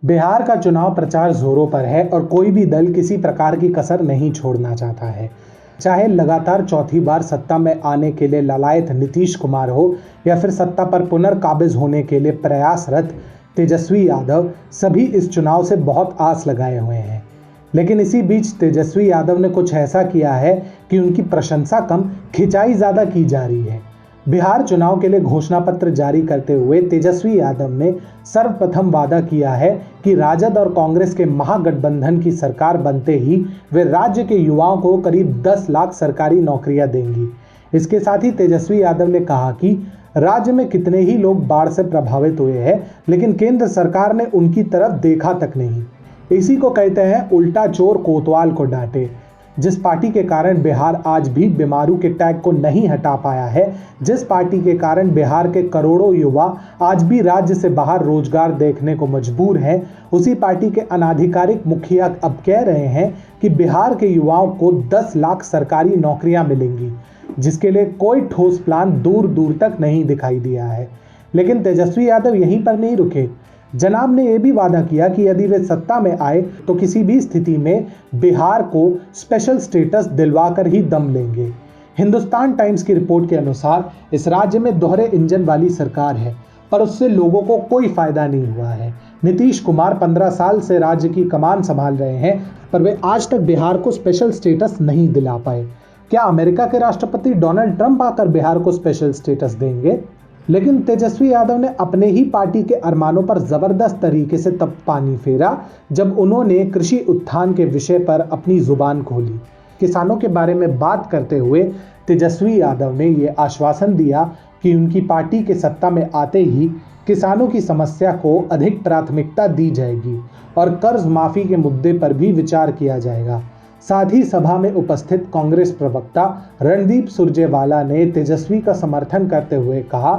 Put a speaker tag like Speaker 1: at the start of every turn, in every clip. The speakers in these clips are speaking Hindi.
Speaker 1: बिहार का चुनाव प्रचार जोरों पर है और कोई भी दल किसी प्रकार की कसर नहीं छोड़ना चाहता है। चाहे लगातार चौथी बार सत्ता में आने के लिए ललायत नीतीश कुमार हो या फिर सत्ता पर पुनर्काबिज होने के लिए प्रयासरत तेजस्वी यादव, सभी इस चुनाव से बहुत आस लगाए हुए हैं। लेकिन इसी बीच तेजस्वी यादव ने कुछ ऐसा किया है कि उनकी प्रशंसा कम, खिंचाई ज्यादा की जा रही है। बिहार चुनाव के लिए घोषणा पत्र जारी करते हुए तेजस्वी यादव ने सर्वप्रथम वादा किया है कि राजद और कांग्रेस के महागठबंधन की सरकार बनते ही वे राज्य के युवाओं को करीब 10 लाख सरकारी नौकरियां देंगी। इसके साथ ही तेजस्वी यादव ने कहा कि राज्य में कितने ही लोग बाढ़ से प्रभावित हुए हैं, लेकिन केंद्र सरकार ने उनकी तरफ देखा तक नहीं। इसी को कहते हैं उल्टा चोर कोतवाल को डांटे। जिस पार्टी के कारण बिहार आज भी बीमारू के टैग को नहीं हटा पाया है, जिस पार्टी के कारण बिहार के करोड़ों युवा आज भी राज्य से बाहर रोजगार देखने को मजबूर हैं, उसी पार्टी के अनाधिकारिक मुखिया अब कह रहे हैं कि बिहार के युवाओं को 10 लाख सरकारी नौकरियां मिलेंगी, जिसके लिए कोई ठोस प्लान दूर दूर तक नहीं दिखाई दिया है। लेकिन तेजस्वी यादव यहीं पर नहीं रुके। जनाब ने यह भी वादा किया कि यदि वे सत्ता में आए तो किसी भी स्थिति में बिहार को स्पेशल स्टेटस दिलवाकर ही दम लेंगे। हिंदुस्तान टाइम्स की रिपोर्ट के अनुसार इस राज्य में दोहरे इंजन वाली सरकार है, पर उससे लोगों को कोई फायदा नहीं हुआ है। नीतीश कुमार 15 साल से राज्य की कमान संभाल रहे हैं, पर वे आज तक बिहार को स्पेशल स्टेटस नहीं दिला पाए। क्या अमेरिका के राष्ट्रपति डोनाल्ड ट्रंप आकर बिहार को स्पेशल स्टेटस देंगे? लेकिन तेजस्वी यादव ने अपने ही पार्टी के अरमानों पर जबरदस्त तरीके से तब पानी फेरा जब उन्होंने कृषि उत्थान के विषय पर अपनी जुबान खोली। किसानों के बारे में बात करते हुए तेजस्वी यादव ने यह आश्वासन दिया कि उनकी पार्टी के सत्ता में आते ही किसानों की समस्या को अधिक प्राथमिकता दी जाएगी और कर्ज माफी के मुद्दे पर भी विचार किया जाएगा। साथ ही सभा में उपस्थित कांग्रेस प्रवक्ता रणदीप सुरजेवाला ने तेजस्वी का समर्थन करते हुए कहा,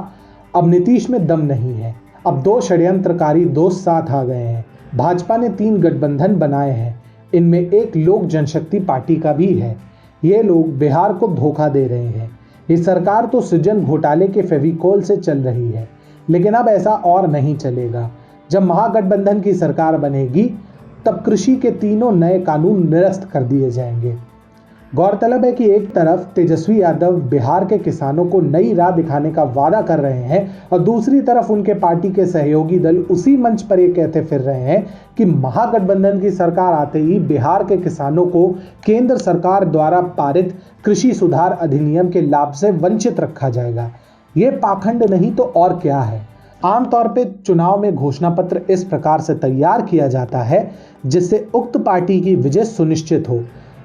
Speaker 1: अब नीतीश में दम नहीं है, अब 2 षड्यंत्रकारी दोस्त साथ आ गए हैं। भाजपा ने 3 गठबंधन बनाए हैं, इनमें एक लोक जनशक्ति पार्टी का भी है। ये लोग बिहार को धोखा दे रहे हैं। ये सरकार तो सृजन घोटाले के फेविकोल से चल रही है, लेकिन अब ऐसा और नहीं चलेगा। जब महागठबंधन की सरकार बनेगी तब कृषि के 3 नए कानून निरस्त कर दिए जाएंगे। गौरतलब है कि एक तरफ तेजस्वी यादव बिहार के किसानों को नई राह दिखाने का वादा कर रहे हैं और दूसरी तरफ उनके पार्टी के सहयोगी दल उसी मंच पर ये कहते फिर रहे हैं कि महागठबंधन की सरकार आते ही बिहार के किसानों को केंद्र सरकार द्वारा पारित कृषि सुधार अधिनियम के लाभ से वंचित रखा जाएगा। ये पाखंड नहीं तो और क्या है। आमतौर पे चुनाव में घोषणा पत्र इस प्रकार से तैयार किया जाता है जिससे उक्त पार्टी की विजय सुनिश्चित हो,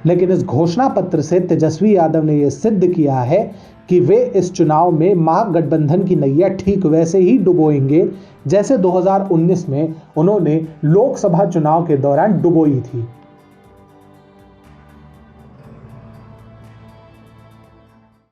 Speaker 1: लेकिन इस घोषणा पत्र से तेजस्वी यादव ने यह सिद्ध किया है कि वे इस चुनाव में महागठबंधन की नैया ठीक वैसे ही डुबोएंगे जैसे 2019 में उन्होंने लोकसभा चुनाव के दौरान डुबोई थी।